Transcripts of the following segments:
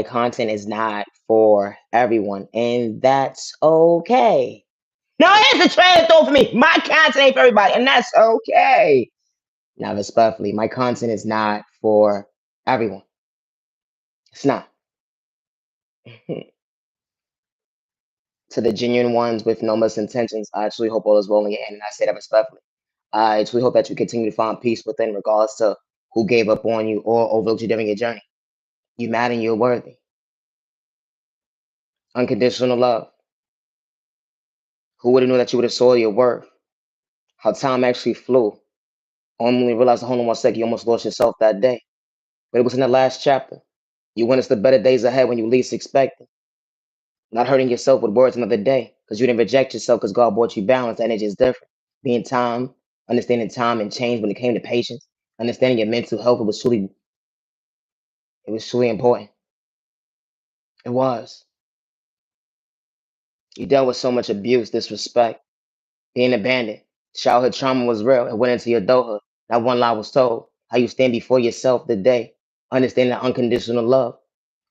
my content is not for everyone, and that's okay. No, here's the train of thought for me. My content ain't for everybody, and that's okay. Now, respectfully, my content is not for everyone. It's not. To the genuine ones with no misintentions, I actually hope all is well in your end, and I say that respectfully. I truly hope that you continue to find peace within, regardless to who gave up on you or overlooked you during your journey. You matter and you're worthy. Unconditional love. Who would have known that you would have saw your worth? How time actually flew. Only realized, hold on 1 second, you almost lost yourself that day. But it was in the last chapter. You witnessed the better days ahead when you least expected. Not hurting yourself with words another day, because you didn't reject yourself because God brought you balance. That energy is different. Being time, understanding time and change when it came to patience, understanding your mental health, it was truly important. It was. You dealt with so much abuse, disrespect, being abandoned. Childhood trauma was real. It went into your adulthood. Not one lie was told. How you stand before yourself today. Understanding that unconditional love.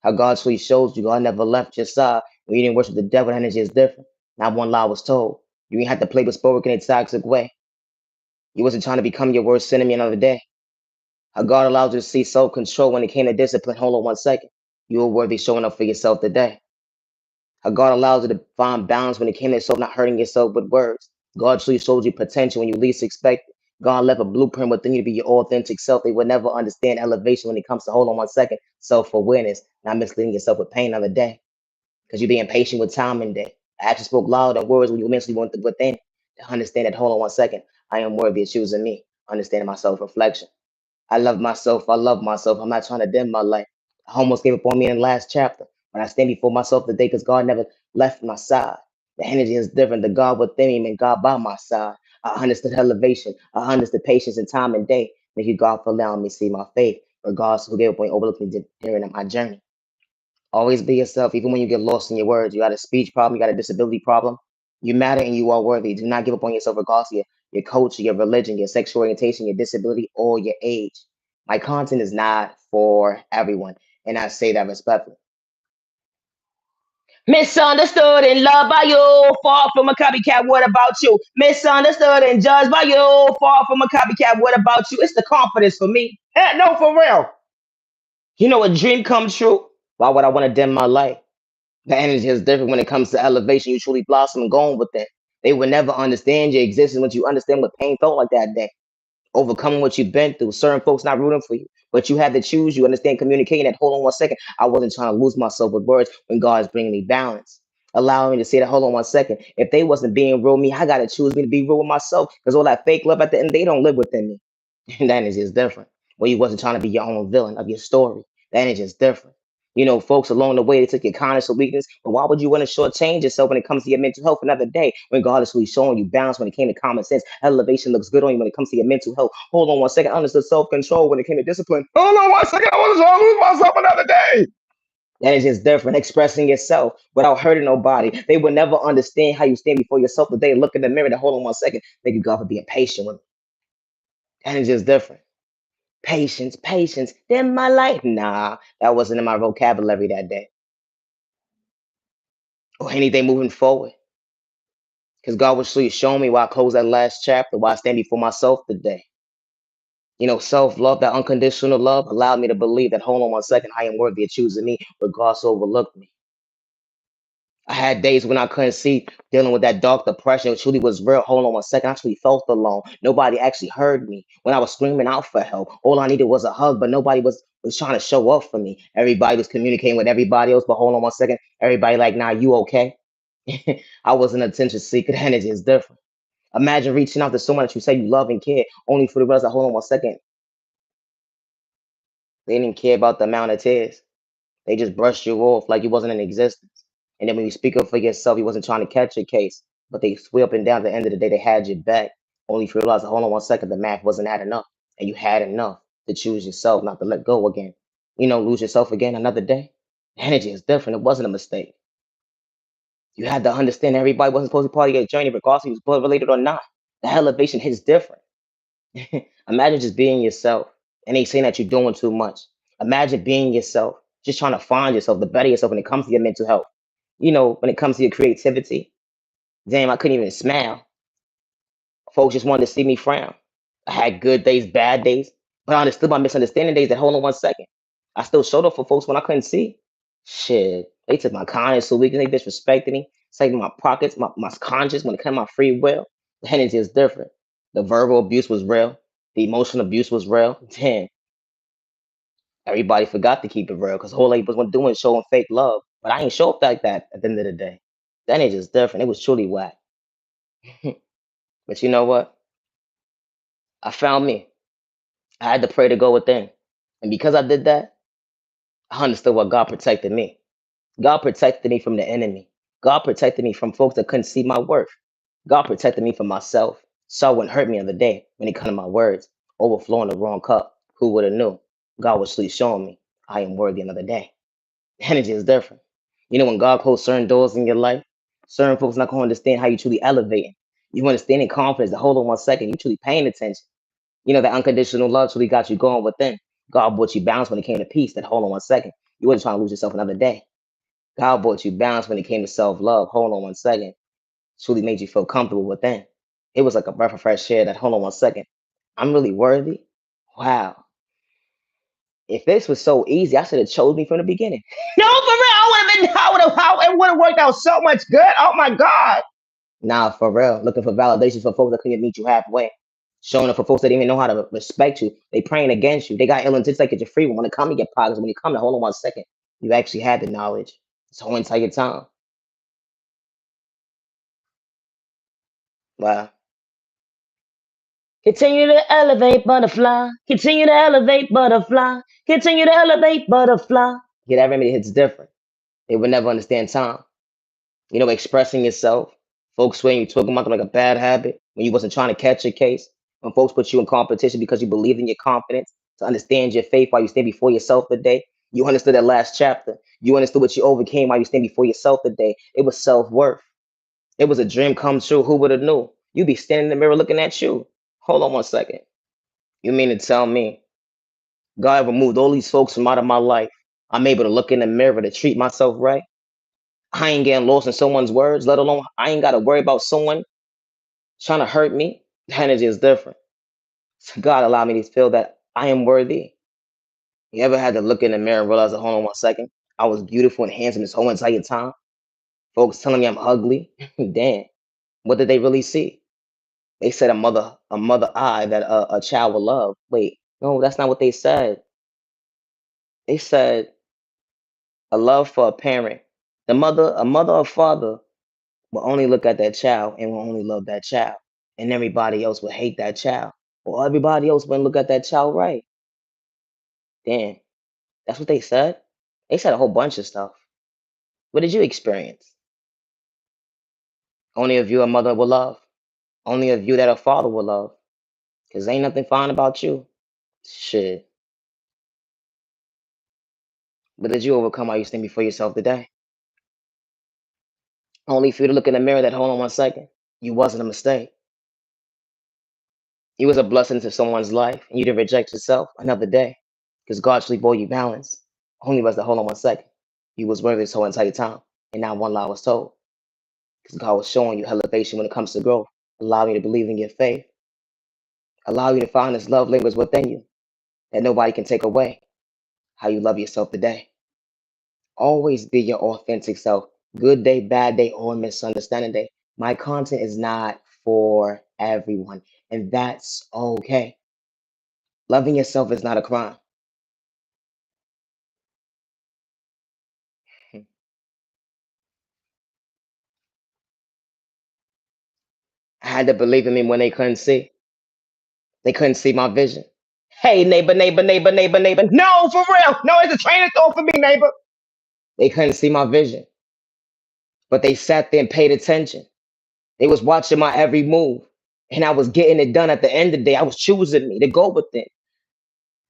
How God truly shows you God never left your side. When you didn't worship the devil, energy is different. Not one lie was told. You didn't have to play with spoken in a toxic way. You wasn't trying to become your worst enemy another day. How God allowed you to see self-control when it came to discipline. Hold on 1 second. You were worthy showing up for yourself today. How God allows you to find balance when it came to yourself, not hurting yourself with words. God truly showed you potential when you least expect it. God left a blueprint within you to be your authentic self. They would never understand elevation when it comes to hold on 1 second, self-awareness, not misleading yourself with pain another day. Because you're being patient with time and day. Actions spoke louder than words when you mentally went within to understand that hold on 1 second. I am worthy of choosing me. Understanding my self-reflection. I love myself. I love myself. I'm not trying to dim my light. I almost gave up on me in the last chapter. But I stand before myself today because God never left my side. The energy is different. The God within me and God by my side. I understood elevation. I understood patience and time and day. Thank you, God, for allowing me to see my faith. Regardless who gave up on you, overlooked me during my journey. Always be yourself, even when you get lost in your words. You got a speech problem, you got a disability problem. You matter and you are worthy. Do not give up on yourself regardless of your culture, your religion, your sexual orientation, your disability, or your age. My content is not for everyone, and I say that respectfully. Misunderstood and loved by you, far from a copycat. What about you? Misunderstood and judged by you, far from a copycat. What about you? It's the confidence for me. No, for real. You know, a dream come true. Why would I want to dim my light? The energy is different when it comes to elevation. You truly blossom and going with it. They will never understand your existence once you understand what pain felt like that day. Overcoming what you've been through. Certain folks not rooting for you, but you had to choose. You understand communicating that. Hold on 1 second. I wasn't trying to lose myself with words when God is bringing me balance. Allowing me to say that. Hold on 1 second. If they wasn't being real me, I gotta choose me to be real with myself because all that fake love at the end, they don't live within me. And that energy is different. Where you wasn't trying to be your own villain of your story. That energy is different. You know, folks along the way, they took your kindness or weakness, but why would you want to shortchange yourself when it comes to your mental health another day? Regardless, who's showing you balance when it came to common sense. Elevation looks good on you when it comes to your mental health. Hold on 1 second. Understood self-control when it came to discipline. Hold on 1 second. I wasn't trying to lose myself another day. That is just different. Expressing yourself without hurting nobody. They will never understand how you stand before yourself today. Look in the mirror. Hold on 1 second. Thank you, God, for being patient with me. That is just different. Patience, patience. Then my life. Nah, that wasn't in my vocabulary that day or anything moving forward. Because God was really showing me why I closed that last chapter, why I stand before myself today. You know, self love, that unconditional love allowed me to believe that, hold on 1 second, I am worthy of choosing me, regardless overlooked me. I had days when I couldn't see, dealing with that dark depression. It truly was real. Hold on 1 second. I actually felt alone. Nobody actually heard me when I was screaming out for help. All I needed was a hug, but nobody was trying to show up for me. Everybody was communicating with everybody else, but hold on 1 second. Everybody like, nah, you okay? I was an attention seeker. The energy is different. Imagine reaching out to someone that you say you love and care, only for the rest of hold on 1 second. They didn't care about the amount of tears. They just brushed you off like you wasn't in existence. And then when you speak up for yourself, you wasn't trying to catch a case, but they sweep up and down. At the end of the day, they had your back. Only if you realize, hold on 1 second, the math wasn't add enough, and you had enough to choose yourself, not to let go again. You know, lose yourself again another day. Energy is different. It wasn't a mistake. You had to understand everybody wasn't supposed to be part of your journey, regardless if you was blood related or not. The elevation hits different. Imagine just being yourself and they saying that you're doing too much. Imagine being yourself. just trying to find yourself, to better yourself when it comes to your mental health. When it comes to your creativity, damn, I couldn't even smile. Folks just wanted to see me frown. I had good days, bad days, but I understood my misunderstanding days that hold on 1 second. I still showed up for folks when I couldn't see. Shit, they took my kindness so weak and they disrespected me, saving my pockets, my conscience when it came to my free will. The energy is different. The verbal abuse was real. The emotional abuse was real. Damn, everybody forgot to keep it real because whole they was doing showing fake love. But I ain't show up like that at the end of the day. That energy is different. It was truly whack. But you know what? I found me. I had to pray to go within. And because I did that, I understood what God protected me. God protected me from the enemy. God protected me from folks that couldn't see my worth. God protected me from myself. So it wouldn't hurt me on the day when it comes to my words, overflowing the wrong cup. Who would have knew? God was sleep showing me I am worthy another day. Energy is different. When God closed certain doors in your life, certain folks not gonna understand how you truly elevating. You understanding confidence to hold on 1 second, you truly paying attention. That unconditional love truly got you going within. God brought you balance when it came to peace. That hold on 1 second. You wasn't trying to lose yourself another day. God brought you balance when it came to self love. Hold on 1 second. Truly made you feel comfortable within. It was like a breath of fresh air. That hold on 1 second. I'm really worthy. Wow. If this was so easy, I should have chose me from the beginning. No, for real. It would have worked out so much good. Oh my God. Nah, for real. Looking for validation for folks that couldn't meet you halfway. Showing up for folks that didn't even know how to respect you. They praying against you. They got ill intentions like it's your free one. When it come to your pockets, when you come to hold on 1 second, you actually had the knowledge this whole entire time. Wow. Continue to elevate, butterfly. Continue to elevate, butterfly. Continue to elevate, butterfly. Yeah, that remedy hits different. They would never understand time. Expressing yourself. Folks swearing you talking about them like a bad habit when you wasn't trying to catch a case. When folks put you in competition because you believed in your confidence, to understand your faith while you stand before yourself today. You understood that last chapter. You understood what you overcame while you stand before yourself today. It was self-worth. It was a dream come true. Who would have knew? You be standing in the mirror looking at you. Hold on 1 second. You mean to tell me God removed all these folks from out of my life? I'm able to look in the mirror to treat myself right. I ain't getting lost in someone's words, let alone I ain't got to worry about someone trying to hurt me. The energy is different. So God allowed me to feel that I am worthy. You ever had to look in the mirror and realize that, hold on 1 second, I was beautiful and handsome this whole entire time? Folks telling me I'm ugly. Damn. What did they really see? They said a mother eye that a child will love. Wait, no, that's not what they said. They said a love for a parent. A mother or father will only look at that child and will only love that child. And everybody else will hate that child. Or everybody else wouldn't look at that child right. Damn. That's what they said? They said a whole bunch of stuff. What did you experience? Only a view a mother will love. Only a view that a father will love. Because ain't nothing fine about you. Shit. But did you overcome how you stand before yourself today? Only for you to look in the mirror that hold on 1 second. You wasn't a mistake. You was a blessing to someone's life, and you didn't reject yourself another day. Because God actually brought you balance. Only was to hold on 1 second. You was worthy this whole entire time. And not one lie was told. Because God was showing you elevation when it comes to growth. Allow you to believe in your faith. Allow you to find this love lingers within you that nobody can take away. How you love yourself today. Always be your authentic self. Good day, bad day, or misunderstanding day. My content is not for everyone, and that's okay. Loving yourself is not a crime. I had to believe in me when they couldn't see. They couldn't see my vision. Hey, neighbor, neighbor, neighbor, neighbor, neighbor. No, for real. No, it's a train of thought for me, neighbor. They couldn't see my vision, but they sat there and paid attention. They was watching my every move, and I was getting it done at the end of the day. I was choosing me to go with it.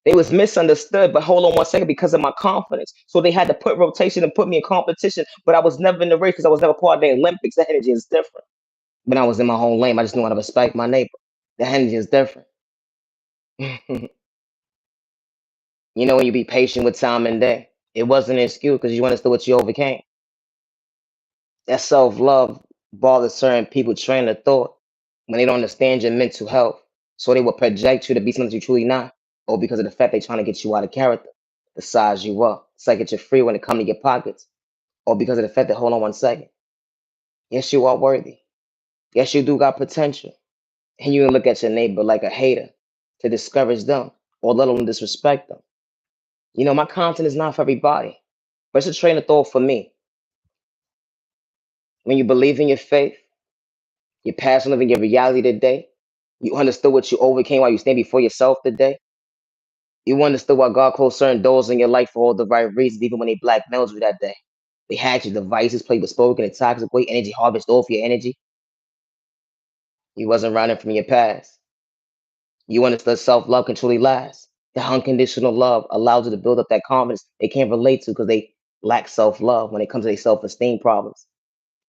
They was misunderstood, but hold on 1 second because of my confidence. So they had to put rotation and put me in competition, but I was never in the race because I was never part of the Olympics. The energy is different. When I was in my own lane, I just knew how to respect my neighbor. The energy is different. When you be patient with time and day. It wasn't an excuse because you understood what you overcame. That self love bothers certain people train of thought when they don't understand your mental health. So they will project you to be something you're truly not, or because of the fact they're trying to get you out of character, to size you up. It's like get you free when it comes to your pockets, or because of the fact that, hold on one second. Yes, you are worthy. Yes, you do got potential. And you can look at your neighbor like a hater to discourage them or let alone disrespect them. You know, my content is not for everybody, but it's a train of thought for me. When you believe in your faith, you're passionate living your reality today. You understood what you overcame while you stand before yourself today. You understood why God closed certain doors in your life for all the right reasons, even when they blackmailed you that day. They hacked your devices, played bespoke in a toxic way, energy harvest off your energy. You wasn't running from your past. You understood self-love can truly last. The unconditional love allows you to build up that confidence they can't relate to because they lack self-love when it comes to their self-esteem problems.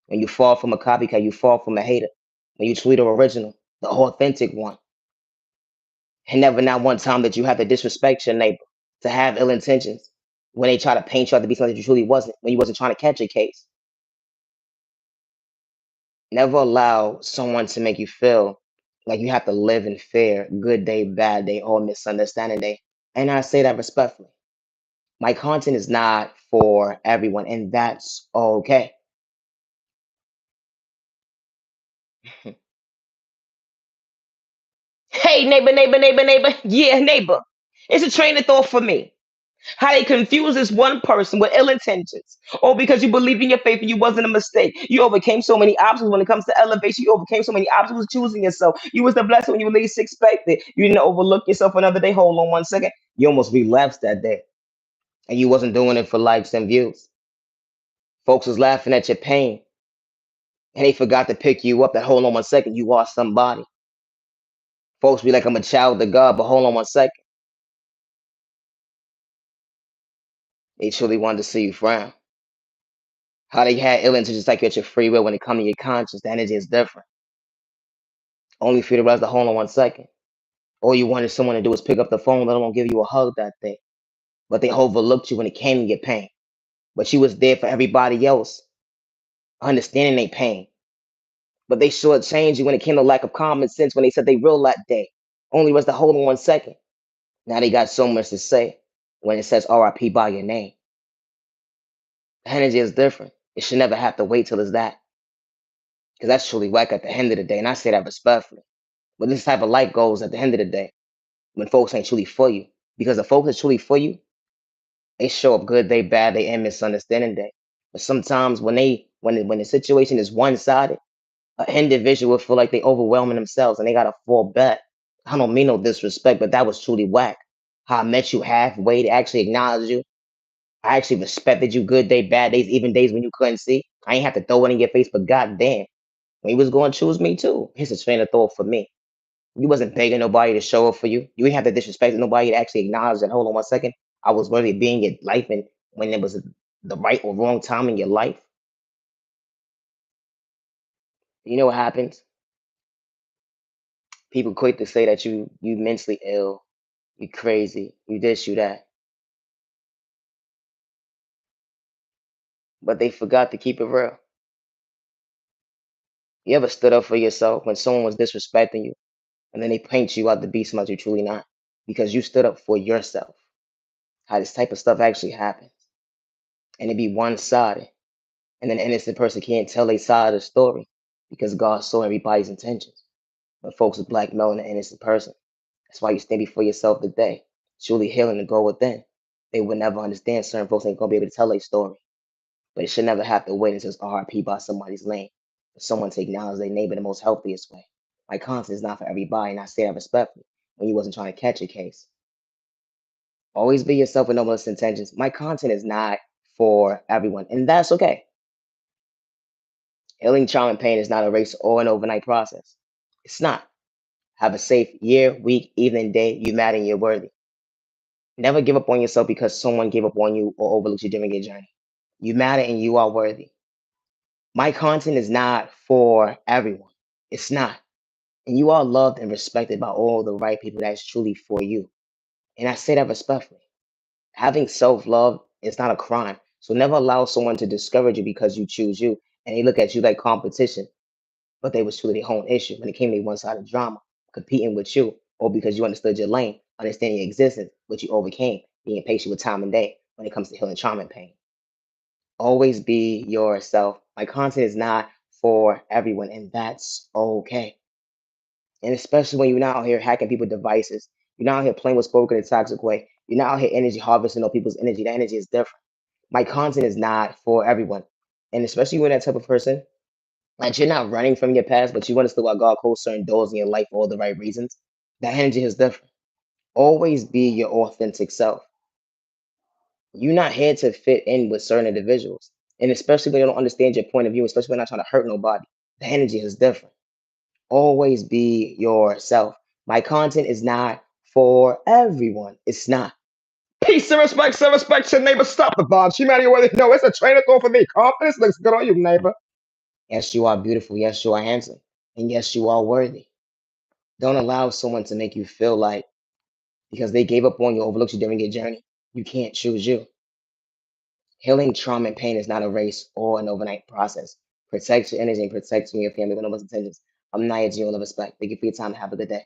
When you fall from a copycat, you fall from a hater. When you truly the original, the authentic one. And never not one time that you have to disrespect your neighbor, to have ill intentions when they try to paint you out to be something you truly wasn't, when you wasn't trying to catch a case. Never allow someone to make you feel like you have to live in fear, good day, bad day, or misunderstanding day. And I say that respectfully. My content is not for everyone, and that's okay. Hey, neighbor, neighbor, neighbor, neighbor. Yeah, neighbor. It's a train of thought for me. How they confuse this one person with ill intentions. Or because you believe in your faith and you wasn't a mistake. You overcame so many obstacles when it comes to elevation. You overcame so many obstacles choosing yourself. You was the blessing when you least expected. You didn't overlook yourself another day. Hold on one second. You almost relapsed that day. And you wasn't doing it for likes and views. Folks was laughing at your pain. And they forgot to pick you up. That hold on one second. You are somebody. Folks be like, I'm a child of God, but hold on one second. They truly wanted to see you frown. How they had ill intentions like you at your free will when it comes to your conscience, the energy is different. Only for you to realize the hold on one second. All you wanted someone to do is pick up the phone, let alone give you a hug that day. But they overlooked you when it came to your pain. But you was there for everybody else, understanding their pain. But they shortchanged you when it came to lack of common sense when they said they real that day. Only was the hold on one second. Now they got so much to say when it says RIP by your name. The energy is different. It should never have to wait till it's that. Because that's truly whack at the end of the day. And I say that respectfully. But this type of life goes at the end of the day when folks ain't truly for you. Because the folks that's truly for you, they show up good day, bad day, and misunderstanding day. But sometimes when the situation is one sided, an individual will feel like they overwhelming themselves and they gotta fall back. I don't mean no disrespect, but that was truly whack. How I met you halfway to actually acknowledge you. I actually respected you good day, bad days, even days when you couldn't see. I ain't have to throw it in your face, but goddamn, when you was going to choose me too. Here's a train of thought for me. You wasn't begging nobody to show up for you. You didn't have to disrespect nobody to actually acknowledge that. Hold on one second. I was worthy of being in your life, and when it was the right or wrong time in your life, you know what happens? People quick to say that you mentally ill, you crazy, you this, you that, but they forgot to keep it real. You ever stood up for yourself when someone was disrespecting you, and then they paint you out to be somebody you're truly not because you stood up for yourself? How this type of stuff actually happens, and it be one sided. And then the innocent person can't tell their side of the story because God saw everybody's intentions. But folks is blackmailing the innocent person. That's why you stand before yourself today, truly healing to go within. They would never understand certain folks ain't gonna be able to tell their story. But it should never have to wait until it's RP by somebody's lane for someone to acknowledge their neighbor the most healthiest way. My content is not for everybody, and I say that respectfully when you wasn't trying to catch a case. Always be yourself with no malicious intentions. My content is not for everyone, and that's okay. Healing trauma and pain is not a race or an overnight process. It's not. Have a safe year, week, evening, day. You matter and you're worthy. Never give up on yourself because someone gave up on you or overlooked you during your journey. You matter and you are worthy. My content is not for everyone. It's not. And you are loved and respected by all the right people that's truly for you. And I say that respectfully. Having self love It's not a crime. So never allow someone to discourage you because you choose you and they look at you like competition, but they was truly their own issue when it came to one-sided drama, competing with you, or because you understood your lane, understanding your existence, which you overcame, being patient with time and day when it comes to healing trauma and pain. Always be yourself. My content is not for everyone, and that's okay. And especially when you're not out here hacking people's devices, you're not out here playing with spoken in a toxic way, you're not out here energy harvesting on people's energy. That energy is different. My content is not for everyone. And especially when that type of person, like you're not running from your past, but you understand why God calls certain doors in your life for all the right reasons. That energy is different. Always be your authentic self. You're not here to fit in with certain individuals. And especially when they don't understand your point of view, especially when you're not trying to hurt nobody. The energy is different. Always be yourself. My content is not for everyone. It's not. Peace and respect to neighbor. Stop the bomb. She might already know it's a trainer throw for me. Confidence looks good on you, neighbor. Yes, you are beautiful. Yes, you are handsome. And yes, you are worthy. Don't allow someone to make you feel like because they gave up on you, overlooked you during your journey, you can't choose you. Healing trauma and pain is not a race or an overnight process. Protect your energy and protect your family with no intentions. I'm Naya G. All respect. Thank you for your time. Have a good day.